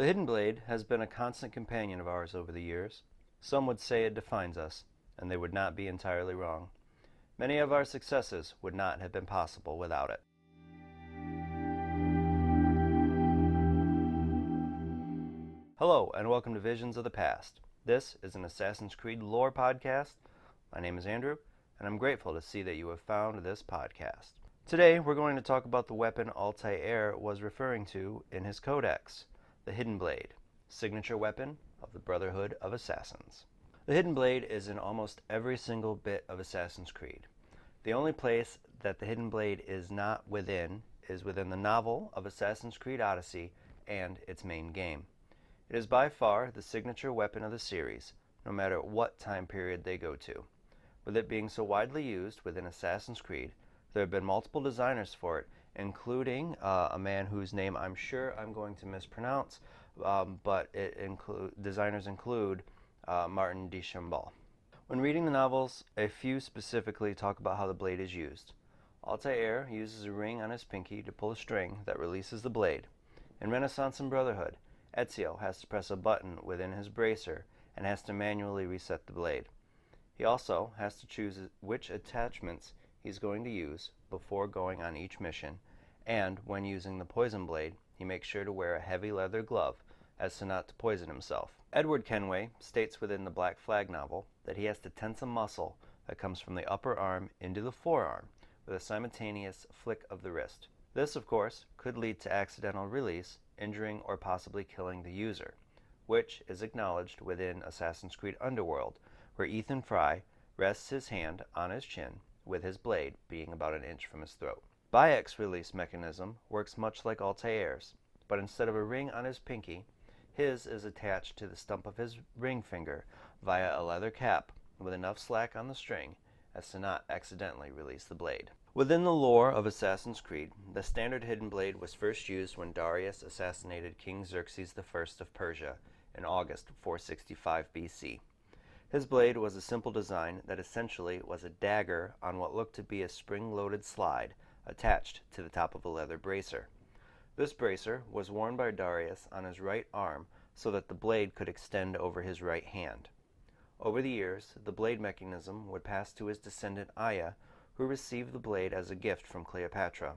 The hidden blade has been a constant companion of ours over the years. Some would say it defines us, and they would not be entirely wrong. Many of our successes would not have been possible without it. Hello, and welcome to Visions of the Past. This is an Assassin's Creed lore podcast. My name is Andrew, and I'm grateful to see that you have found this podcast. Today, we're going to talk about the weapon Altair was referring to in his codex, the Hidden Blade, signature weapon of the Brotherhood of Assassins. The Hidden Blade is in almost every single bit of Assassin's Creed. The only place that the Hidden Blade is not within is within the novel of Assassin's Creed Odyssey and its main game. It is by far the signature weapon of the series, no matter what time period they go to. With it being so widely used within Assassin's Creed, there have been multiple designers for it, including a man whose name I'm sure I'm going to mispronounce, but designers include Martin de Chambal. When reading the novels, a few specifically talk about how the blade is used. Altair uses a ring on his pinky to pull a string that releases the blade. In Renaissance and Brotherhood, Ezio has to press a button within his bracer and has to manually reset the blade. He also has to choose which attachments he's going to use before going on each mission, and when using the poison blade, he makes sure to wear a heavy leather glove as to not to poison himself. Edward Kenway states within the Black Flag novel that he has to tense a muscle that comes from the upper arm into the forearm with a simultaneous flick of the wrist. This, of course, could lead to accidental release, injuring or possibly killing the user, which is acknowledged within Assassin's Creed Underworld, where Ethan Frye rests his hand on his chin with his blade being about an inch from his throat. Bayek's release mechanism works much like Altair's, but instead of a ring on his pinky, his is attached to the stump of his ring finger via a leather cap with enough slack on the string as to not accidentally release the blade. Within the lore of Assassin's Creed, the standard hidden blade was first used when Darius assassinated King Xerxes I of Persia in August 465 BC. His blade was a simple design that essentially was a dagger on what looked to be a spring-loaded slide attached to the top of a leather bracer. This bracer was worn by Darius on his right arm so that the blade could extend over his right hand. Over the years, the blade mechanism would pass to his descendant Aya, who received the blade as a gift from Cleopatra.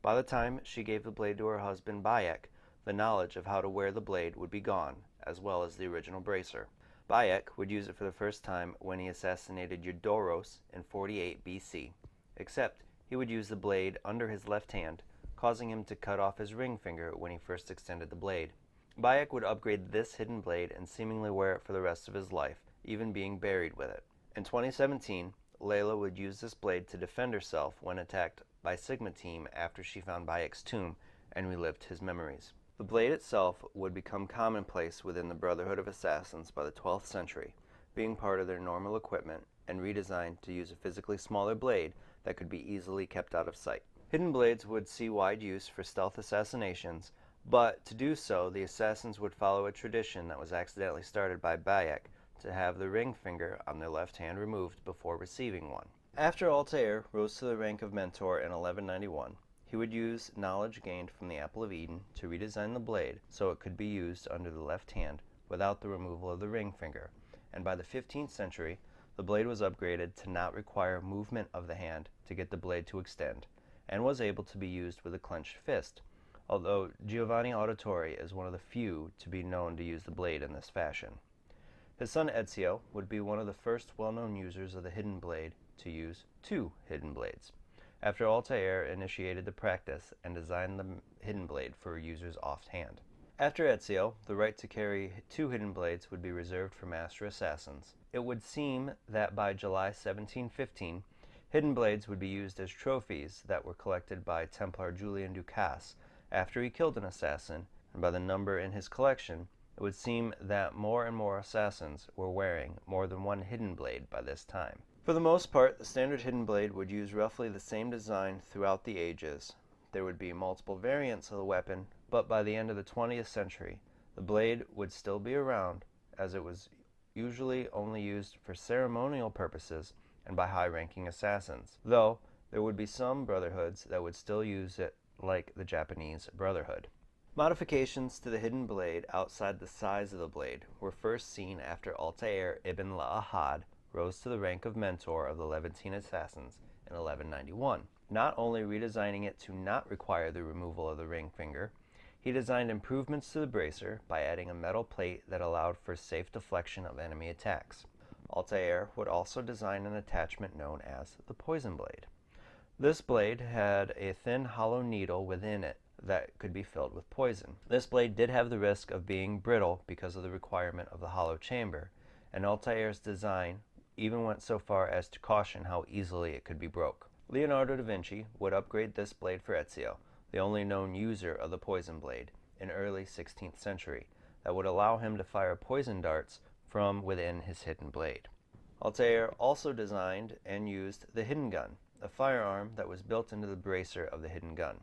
By the time she gave the blade to her husband Bayek, the knowledge of how to wear the blade would be gone, as well as the original bracer. Bayek would use it for the first time when he assassinated Eudoros in 48 BC, except he would use the blade under his left hand, causing him to cut off his ring finger when he first extended the blade. Bayek would upgrade this hidden blade and seemingly wear it for the rest of his life, even being buried with it. In 2017, Layla would use this blade to defend herself when attacked by Sigma Team after she found Bayek's tomb and relived his memories. The blade itself would become commonplace within the Brotherhood of Assassins by the 12th century, being part of their normal equipment and redesigned to use a physically smaller blade that could be easily kept out of sight. Hidden blades would see wide use for stealth assassinations, but to do so, the assassins would follow a tradition that was accidentally started by Bayek to have the ring finger on their left hand removed before receiving one. After Altair rose to the rank of Mentor in 1191, he would use knowledge gained from the Apple of Eden to redesign the blade so it could be used under the left hand without the removal of the ring finger, and by the 15th century, the blade was upgraded to not require movement of the hand to get the blade to extend, and was able to be used with a clenched fist, although Giovanni Auditore is one of the few to be known to use the blade in this fashion. His son Ezio would be one of the first well-known users of the hidden blade to use two hidden blades, after Altair initiated the practice and designed the hidden blade for a user's offhand. After Ezio, the right to carry two hidden blades would be reserved for master assassins. It would seem that by July 1715, hidden blades would be used as trophies that were collected by Templar Julian Ducasse after he killed an assassin, and by the number in his collection, it would seem that more and more assassins were wearing more than one hidden blade by this time. For the most part, the standard hidden blade would use roughly the same design throughout the ages. There would be multiple variants of the weapon, but by the end of the 20th century, the blade would still be around, as it was usually only used for ceremonial purposes and by high-ranking assassins, though there would be some brotherhoods that would still use it, like the Japanese Brotherhood. Modifications to the hidden blade outside the size of the blade were first seen after Altair ibn La'ahad rose to the rank of mentor of the Levantine assassins in 1191. Not only redesigning it to not require the removal of the ring finger, he designed improvements to the bracer by adding a metal plate that allowed for safe deflection of enemy attacks. Altair would also design an attachment known as the poison blade. This blade had a thin hollow needle within it that could be filled with poison. This blade did have the risk of being brittle because of the requirement of the hollow chamber, and Altair's design even went so far as to caution how easily it could be broke. Leonardo da Vinci would upgrade this blade for Ezio, the only known user of the poison blade, in early 16th century, that would allow him to fire poison darts from within his hidden blade. Altair also designed and used the hidden gun, a firearm that was built into the bracer of the hidden gun.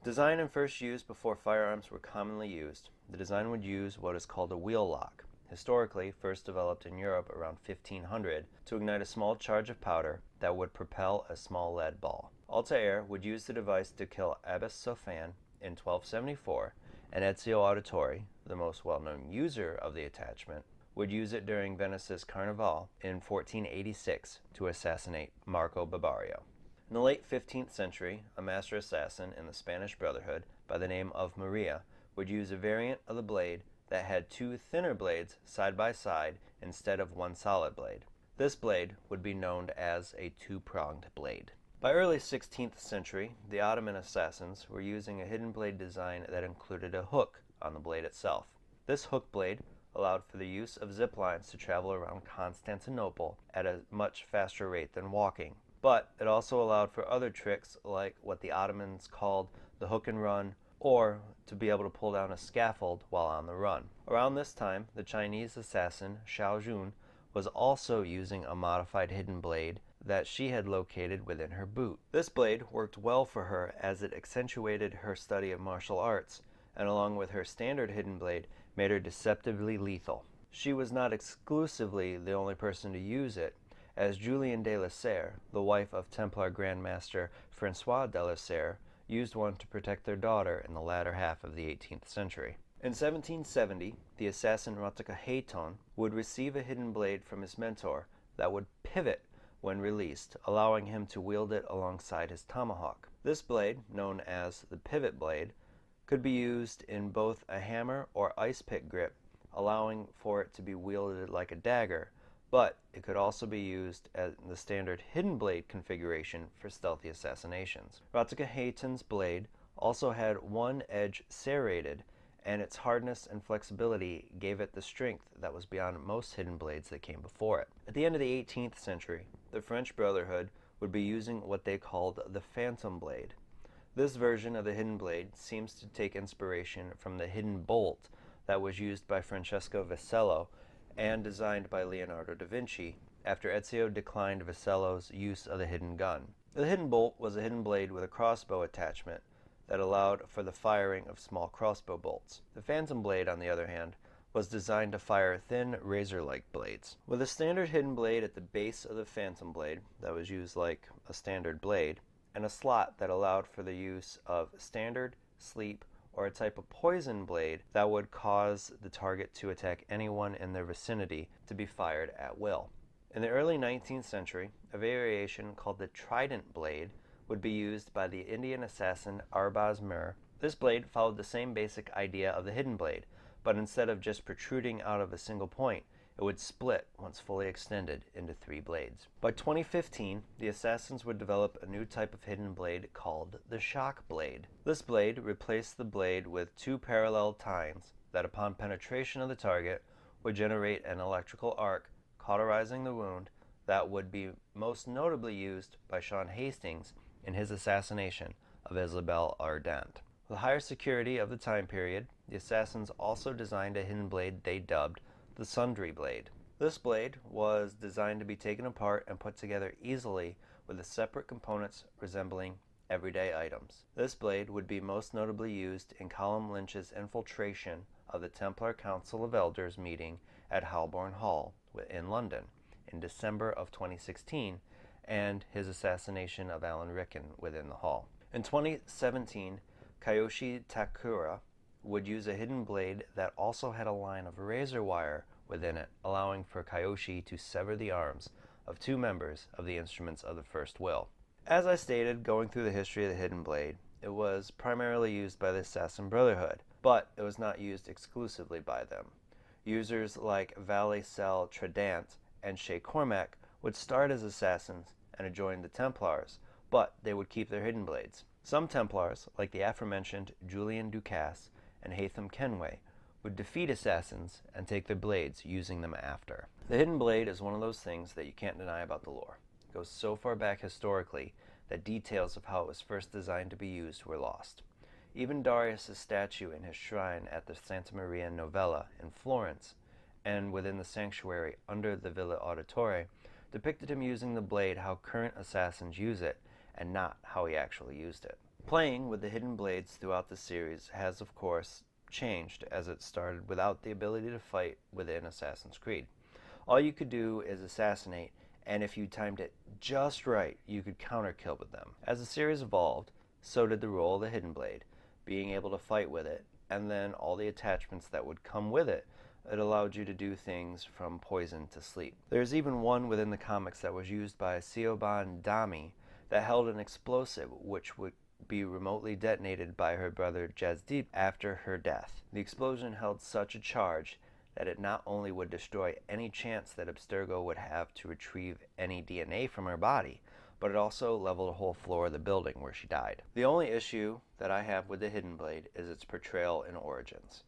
Designed and first used before firearms were commonly used, the design would use what is called a wheel lock, historically first developed in Europe around 1500 to ignite a small charge of powder that would propel a small lead ball. Altair would use the device to kill Abbess Sophane in 1274, and Ezio Auditore, the most well-known user of the attachment, would use it during Venice's Carnival in 1486 to assassinate Marco Barbario. In the late 15th century, a master assassin in the Spanish Brotherhood by the name of Maria would use a variant of the blade that had two thinner blades side by side instead of one solid blade. This blade would be known as a two-pronged blade. By early 16th century, the Ottoman assassins were using a hidden blade design that included a hook on the blade itself. This hook blade allowed for the use of zip lines to travel around Constantinople at a much faster rate than walking. But it also allowed for other tricks like what the Ottomans called the hook and run, or to be able to pull down a scaffold while on the run. Around this time, the Chinese assassin Xiao Jun was also using a modified hidden blade that she had located within her boot. This blade worked well for her as it accentuated her study of martial arts, and along with her standard hidden blade, made her deceptively lethal. She was not exclusively the only person to use it, as Julian de la Serre, the wife of Templar Grand Master Francois de la Serre, used one to protect their daughter in the latter half of the 18th century. In 1770, the assassin Rataka Heiton would receive a hidden blade from his mentor that would pivot when released, allowing him to wield it alongside his tomahawk. This blade, known as the pivot blade, could be used in both a hammer or ice pick grip, allowing for it to be wielded like a dagger, but it could also be used as the standard hidden blade configuration for stealthy assassinations. Rataka Heiton's blade also had one edge serrated, and its hardness and flexibility gave it the strength that was beyond most hidden blades that came before it. At the end of the 18th century, the French Brotherhood would be using what they called the phantom blade. This version of the hidden blade seems to take inspiration from the hidden bolt that was used by Francesco Vasello and designed by Leonardo da Vinci after Ezio declined Vasello's use of the hidden gun. The hidden bolt was a hidden blade with a crossbow attachment that allowed for the firing of small crossbow bolts. The phantom blade, on the other hand, was designed to fire thin razor-like blades. With a standard hidden blade at the base of the phantom blade that was used like a standard blade, and a slot that allowed for the use of standard, sleep, or a type of poison blade that would cause the target to attack anyone in their vicinity to be fired at will. In the early 19th century, a variation called the Trident blade would be used by the Indian assassin Arbaz Mir. This blade followed the same basic idea of the hidden blade, but instead of just protruding out of a single point, it would split once fully extended into 3 blades. By 2015, the assassins would develop a new type of hidden blade called the shock blade. This blade replaced the blade with 2 parallel tines that upon penetration of the target would generate an electrical arc cauterizing the wound that would be most notably used by Sean Hastings in his assassination of Isabelle Ardent. With the higher security of the time period, the assassins also designed a hidden blade they dubbed the Sundry Blade. This blade was designed to be taken apart and put together easily with the separate components resembling everyday items. This blade would be most notably used in Colin Lynch's infiltration of the Templar Council of Elders meeting at Holborn Hall in London in December of 2016 and his assassination of Alan Rickon within the hall. In 2017, Kiyoshi Takura would use a hidden blade that also had a line of razor wire within it, allowing for Kyoshi to sever the arms of 2 members of the Instruments of the First Will. As I stated, going through the history of the hidden blade, it was primarily used by the Assassin Brotherhood, but it was not used exclusively by them. Users like Valet Cell Trident and Shay Cormac would start as assassins and join the Templars, but they would keep their hidden blades. Some Templars, like the aforementioned Julian Ducasse and Haytham Kenway, would defeat assassins and take their blades, using them after. The hidden blade is one of those things that you can't deny about the lore. It goes so far back historically that details of how it was first designed to be used were lost. Even Darius' statue in his shrine at the Santa Maria Novella in Florence, and within the sanctuary under the Villa Auditore, depicted him using the blade how current assassins use it, and not how he actually used it. Playing with the hidden blades throughout the series has, of course, changed, as it started without the ability to fight within Assassin's Creed. All you could do is assassinate, and if you timed it just right, you could counter-kill with them. As the series evolved, so did the role of the hidden blade, being able to fight with it, and then all the attachments that would come with it. It allowed you to do things from poison to sleep. There's even one within the comics that was used by Siobhan Dami that held an explosive which would be remotely detonated by her brother Jazdeep after her death. The explosion held such a charge that it not only would destroy any chance that Abstergo would have to retrieve any DNA from her body, but it also leveled a whole floor of the building where she died. The only issue that I have with the hidden blade is its portrayal in Origins.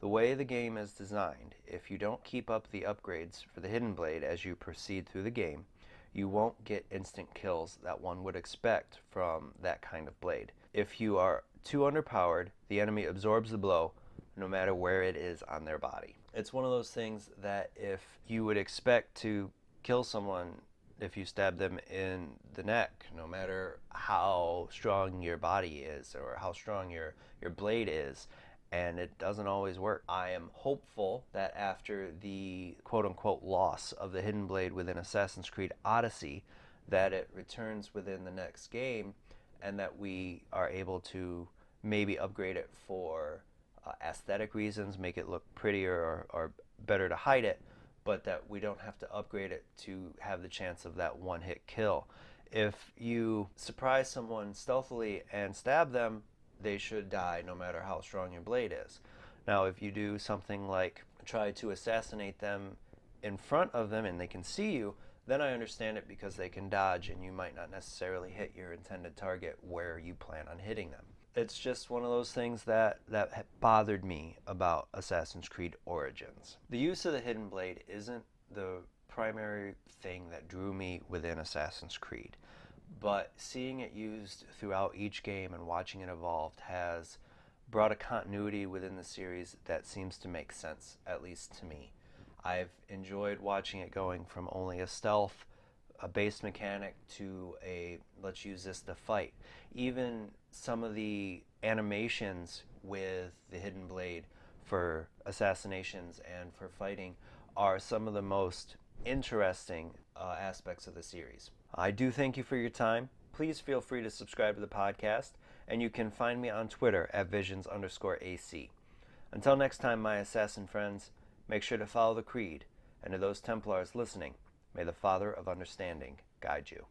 The way the game is designed, if you don't keep up the upgrades for the hidden blade as you proceed through the game, you won't get instant kills that one would expect from that kind of blade. If you are too underpowered, the enemy absorbs the blow no matter where it is on their body. It's one of those things that if you would expect to kill someone if you stab them in the neck, no matter how strong your body is or how strong your blade is, and it doesn't always work. I am hopeful that after the quote-unquote loss of the hidden blade within Assassin's Creed Odyssey, that it returns within the next game, and that we are able to maybe upgrade it for aesthetic reasons, make it look prettier or better to hide it, but that we don't have to upgrade it to have the chance of that one-hit kill. If you surprise someone stealthily and stab them, they should die no matter how strong your blade is. Now, if you do something like try to assassinate them in front of them and they can see you, then I understand it because they can dodge and you might not necessarily hit your intended target where you plan on hitting them. It's just one of those things that bothered me about Assassin's Creed Origins. The use of the hidden blade isn't the primary thing that drew me within Assassin's Creed, but seeing it used throughout each game and watching it evolve has brought a continuity within the series that seems to make sense, at least to me. I've enjoyed watching it going from only a stealth, a base mechanic, to a let's use this to fight. Even some of the animations with the hidden blade for assassinations and for fighting are some of the most interesting aspects of the series. I do thank you for your time. Please feel free to subscribe to the podcast, and you can find me on Twitter at visions_AC. Until next time, my assassin friends, make sure to follow the creed, and to those Templars listening, may the Father of Understanding guide you.